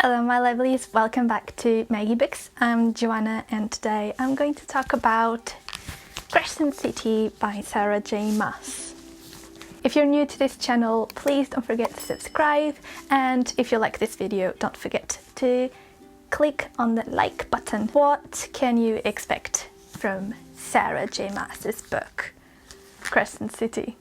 Hello my lovelies, welcome back to Maggie Books. I'm Joanna and today I'm going to talk about Crescent City by Sarah J Maas. If you're new to this channel, please don't forget to subscribe, and if you like this video, don't forget to click on the like button. What can you expect from Sarah J Maas's book, Crescent City?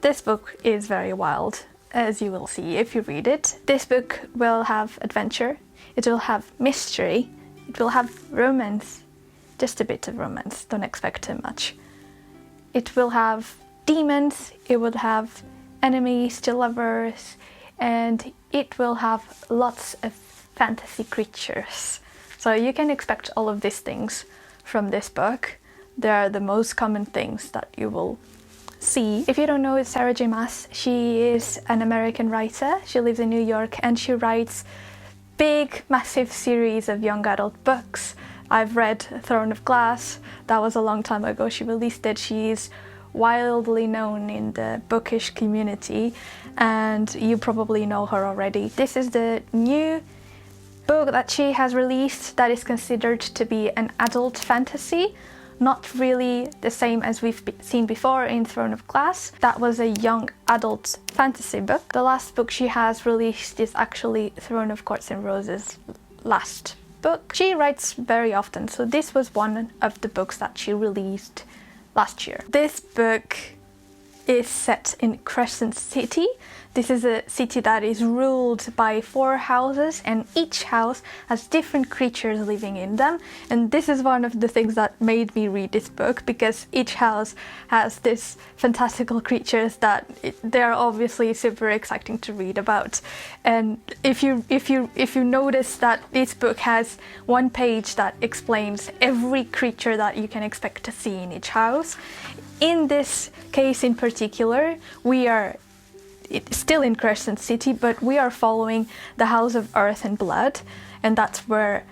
This book is very wild, as you will see if you read it. This book will have adventure, it will have mystery, it will have romance, just a bit of romance, don't expect too much. It will have demons, it will have enemies to lovers, and it will have lots of fantasy creatures. So you can expect all of these things from this book. They are the most common things that you will see. If you don't know, it's Sarah J Maas. She is an American writer. She lives in New York and she writes big, massive series of young adult books. I've read Throne of Glass. That was a long time ago she released it. She's wildly known in the bookish community and you probably know her already. This is the new book that she has released that is considered to be an adult fantasy. Not really the same as we've seen before in Throne of Glass. That was a young adult fantasy book. The last book she has released is actually Throne of Courts and Roses' last book. She writes very often, so this was one of the books that she released last year. This book is set in Crescent City. This is a city that is ruled by 4 houses and each house has different creatures living in them, and this is one of the things that made me read this book, because each house has these fantastical creatures that they're obviously super exciting to read about. And if you notice that this book has one page that explains every creature that you can expect to see in each house. In this case in particular, we are still in Crescent City, but we are following the House of Earth and Blood, and that's where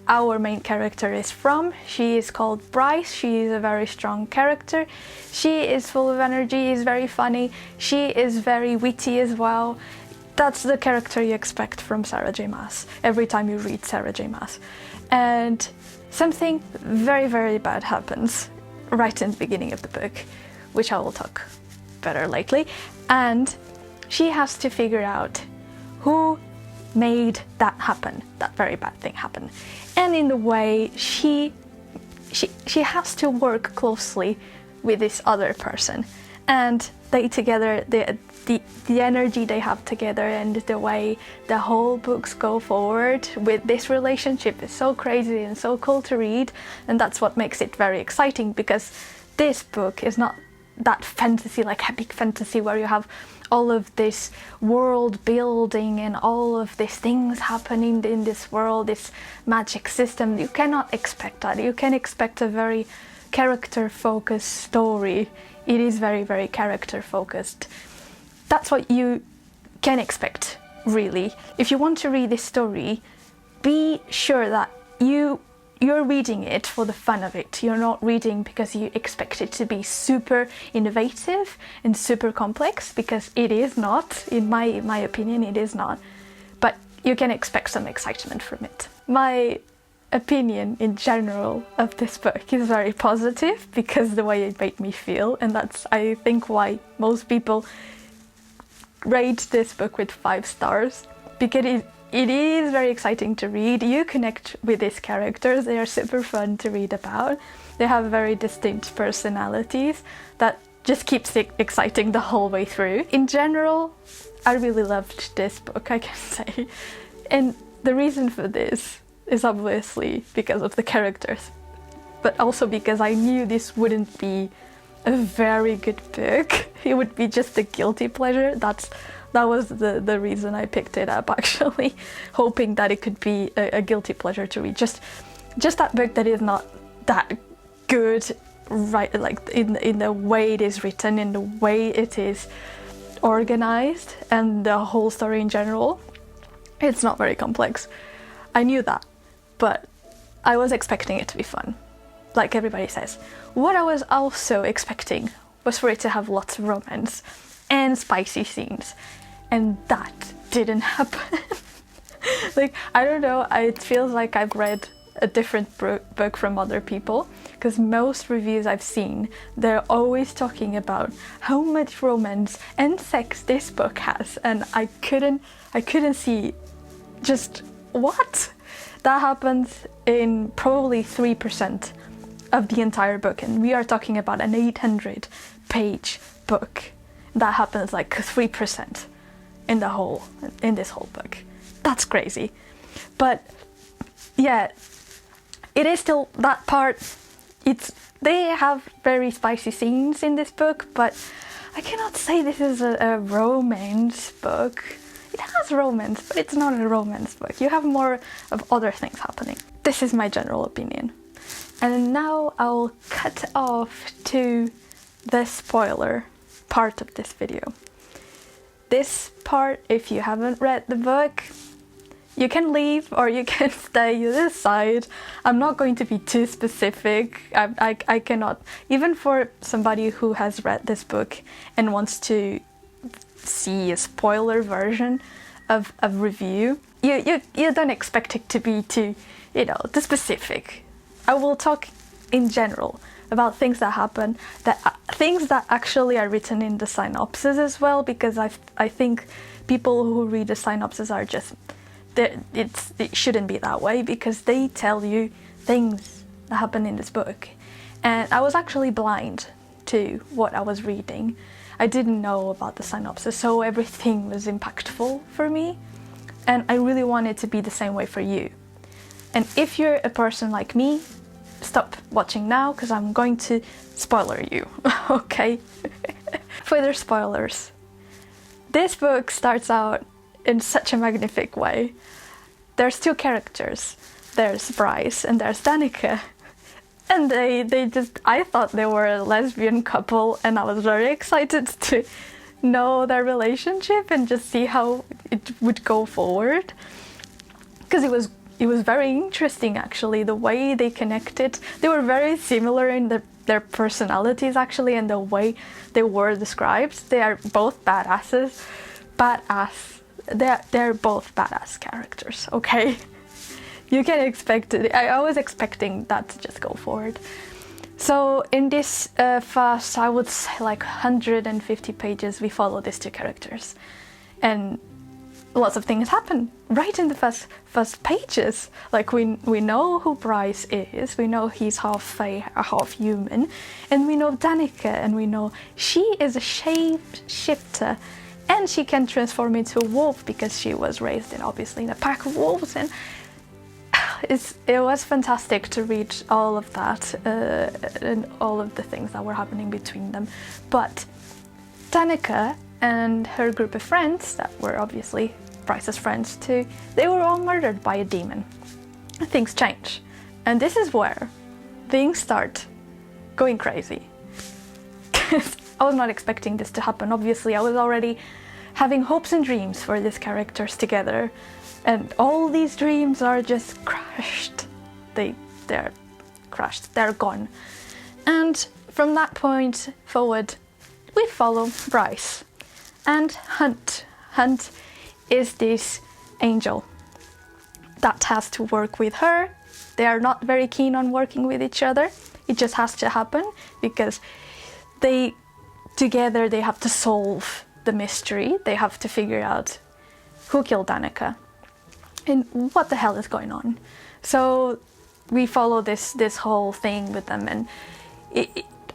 our main character is from. She is called Bryce. She is a very strong character. She is full of energy, is very funny. She is very witty as well. That's the character you expect from Sarah J Maas every time you read Sarah J Maas. And something very, very bad happens right in the beginning of the book, which I will talk better lately, and she has to figure out who made that happen, that very bad thing happen. And in the way, she has to work closely with this other person, and they together, the energy they have together and the way the whole books go forward with this relationship is so crazy and so cool to read, and that's what makes it very exciting, because this book is not that fantasy, like epic fantasy where you have all of this world building and all of these things happening in this world, this magic system. You cannot expect that. You can expect a very character focused story. It is very, very character focused. That's what you can expect, really. If you want to read this story, be sure that you're reading it for the fun of it. You're not reading because you expect it to be super innovative and super complex, because it is not. In my opinion, it is not. But you can expect some excitement from it. My opinion in general of this book is very positive because the way it made me feel, and that's, I think, why most people rate this book with 5 stars, because it is very exciting to read. You connect with these characters, they are super fun to read about. They have very distinct personalities that just keeps it exciting the whole way through. In general, I really loved this book, I can say. And the reason for this is obviously because of the characters, but also because I knew this wouldn't be a very good book. It would be just a guilty pleasure. That was the reason I picked it up, actually, hoping that it could be a guilty pleasure to read. Just that book that is not that good, right? Like in the way it is written, in the way it is organized, and the whole story in general. It's not very complex. I knew that, but I was expecting it to be fun, like everybody says. What I was also expecting was for it to have lots of romance and spicy scenes, and that didn't happen. Like, I don't know, it feels like I've read a different book from other people, because most reviews I've seen, they're always talking about how much romance and sex this book has, and I couldn't see just what? That happens in probably 3% of the entire book, and we are talking about an 800-page book. That happens like 3% in this whole book. That's crazy. But yeah, it is still that part. They have very spicy scenes in this book, but I cannot say this is a romance book. It has romance, but it's not a romance book. You have more of other things happening. This is my general opinion. And now I'll cut off to the spoiler part of this video. This part, if you haven't read the book, you can leave or you can stay, you decide. I'm not going to be too specific. I cannot, even for somebody who has read this book and wants to see a spoiler version of a review, you don't expect it to be too, too specific. I will talk in general about things that happen, things that actually are written in the synopsis as well, because I think people who read the synopsis are just, it shouldn't be that way, because they tell you things that happen in this book. And I was actually blind to what I was reading. I didn't know about the synopsis, so everything was impactful for me, and I really want it to be the same way for you. And if you're a person like me, stop watching now, because I'm going to spoiler you, okay? Further spoilers. This book starts out in such a magnific way. There's two characters. There's Bryce and there's Danica. And I thought they were a lesbian couple, and I was very excited to know their relationship and just see how it would go forward. Because it was very interesting, actually, the way they connected. They were very similar in their personalities, actually, and the way they were described. They are both badasses. They're both badass characters, okay? You can expect it. I was expecting that to just go forward. So in this first, I would say like 150 pages, we follow these two characters. And lots of things happen right in the first pages. Like we know who Bryce is, we know he's half fae, half human, and we know Danica, and we know she is a shapeshifter, and she can transform into a wolf because she was raised obviously in a pack of wolves. And it was fantastic to read all of that and all of the things that were happening between them. But Danica and her group of friends, that were obviously Bryce's friends too, they were all murdered by a demon. Things change, and this is where things start going crazy. I was not expecting this to happen. Obviously, I was already having hopes and dreams for these characters together, and all these dreams are just crushed. They're crushed, they're gone. And from that point forward, we follow Bryce and Hunt. Hunt is this angel that has to work with her. They are not very keen on working with each other. It just has to happen because together they have to solve the mystery. They have to figure out who killed Danica and what the hell is going on. So we follow this whole thing with them, and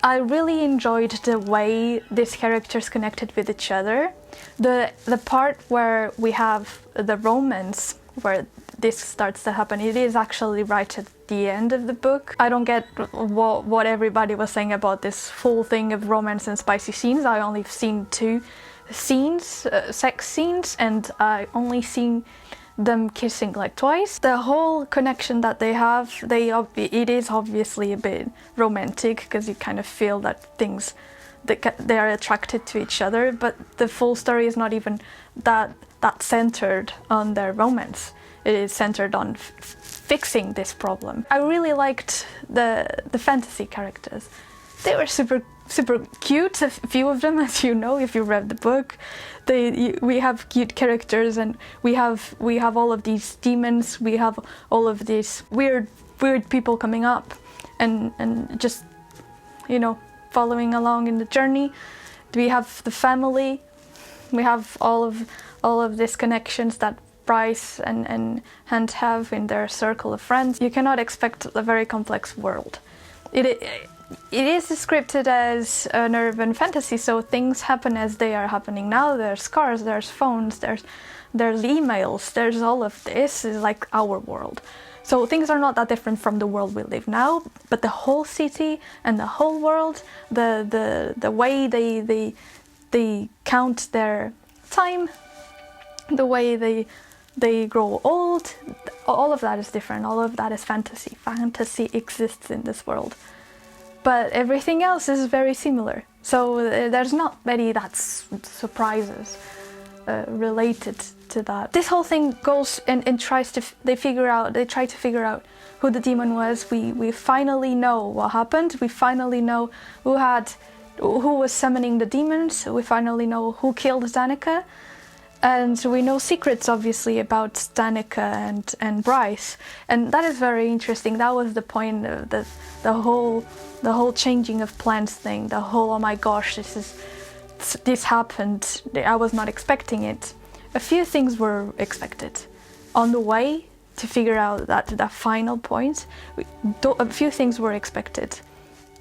I really enjoyed the way these characters connected with each other. The part where we have the romance, where this starts to happen, it is actually right at the end of the book. I don't get what everybody was saying about this whole thing of romance and spicy scenes. I only seen 2 scenes, sex scenes, and I only seen them kissing like twice. The whole connection that they have, it is obviously a bit romantic, because you kind of feel that they are attracted to each other, but the full story is not even that centered on their romance. It is centered on fixing this problem. I really liked the fantasy characters. They were super cute, a few of them, as you know if you read the book. We have cute characters, and we have all of these demons, we have all of these weird people coming up and just, you know, following along in the journey. We have the family, we have all of these connections that Bryce and Hunt have in their circle of friends. You cannot expect a very complex world. It is scripted as an urban fantasy, so things happen as they are happening now. There's cars, there's phones, there's emails, there's all of this is like our world. So things are not that different from the world we live now, but the whole city and the whole world, the way they count their time, the way they grow old, all of that is different. All of that is fantasy. Fantasy exists in this world. But everything else is very similar. So there's not many surprises related to that. This whole thing goes and tries to they try to figure out who the demon was. We finally know what happened. We finally know who was summoning the demons. We finally know who killed Danica. And we know secrets, obviously, about Danica and Bryce, and that is very interesting. That was the point of the whole changing of plans thing. The whole, oh my gosh, this happened. I was not expecting it. A few things were expected on the way to figure out that final point. A few things were expected,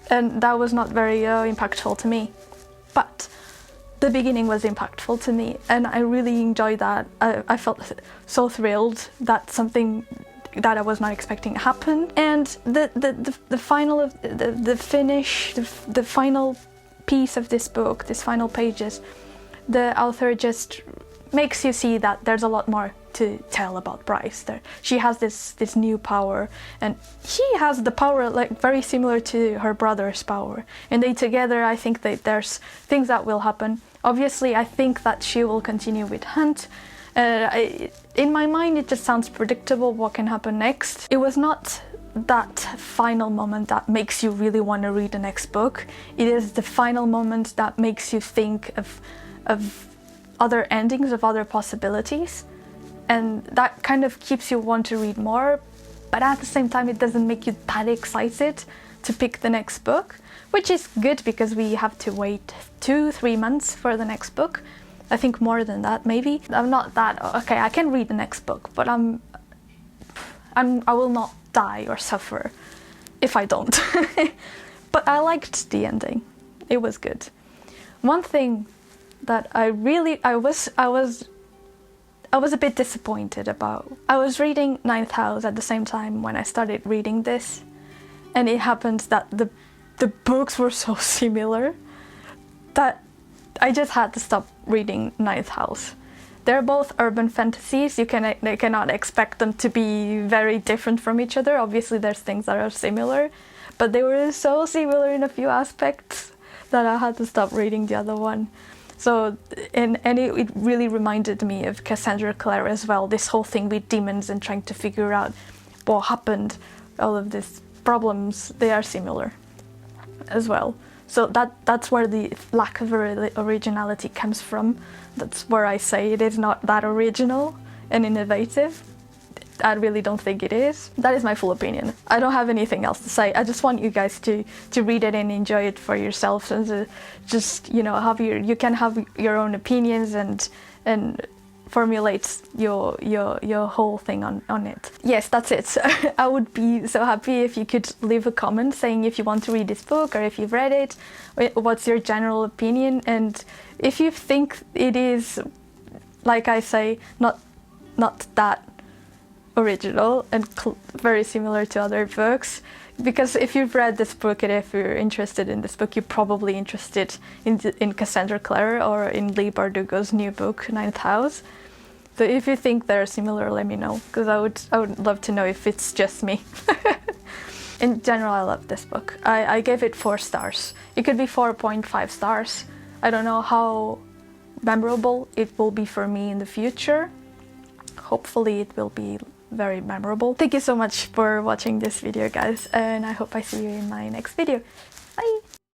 and that was not very impactful to me, but the beginning was impactful to me, and I really enjoyed that. I felt so thrilled that something that I was not expecting happened, and the final piece of this book, these final pages, the author just makes you see that there's a lot more to tell about Bryce. She has this new power, and she has the power like very similar to her brother's power, and they together, I think that there's things that will happen. Obviously, I think that she will continue with Hunt. In my mind, it just sounds predictable what can happen next. It was not that final moment that makes you really want to read the next book. It is the final moment that makes you think of other endings, of other possibilities. And that kind of keeps you want to read more, but at the same time it doesn't make you that excited to pick the next book, which is good because we have to wait 2-3 months for the next book. I think more than that, maybe. I'm not that, okay, I can read the next book, but I will not die or suffer if I don't. But I liked the ending. It was good. One thing that I was a bit disappointed about. I was reading Ninth House at the same time when I started reading this, and it happened that the books were so similar that I just had to stop reading Ninth House. They're both urban fantasies. They cannot expect them to be very different from each other. Obviously there's things that are similar, but they were so similar in a few aspects that I had to stop reading the other one. So, and it really reminded me of Cassandra Clare as well, this whole thing with demons and trying to figure out what happened, all of these problems, they are similar as well. So that's where the lack of originality comes from. That's where I say it is not that original and innovative. I really don't think it is. That is my full opinion. I don't have anything else to say. I just want you guys to read it and enjoy it for yourselves, and to just, you know, you can have your own opinions and formulate your whole thing on it. Yes, that's it. I would be so happy if you could leave a comment saying if you want to read this book or if you've read it, what's your general opinion, and if you think it is, like I say, not that original and very similar to other books. Because if you've read this book and if you're interested in this book, you're probably interested in Cassandra Clare or in Leigh Bardugo's new book, Ninth House. So if you think they're similar, let me know, because I would love to know if it's just me. In general, I love this book. I gave it 4 stars. It could be 4.5 stars. I don't know how memorable it will be for me in the future. Hopefully it will be very memorable. Thank you so much for watching this video, guys, and I hope I see you in my next video.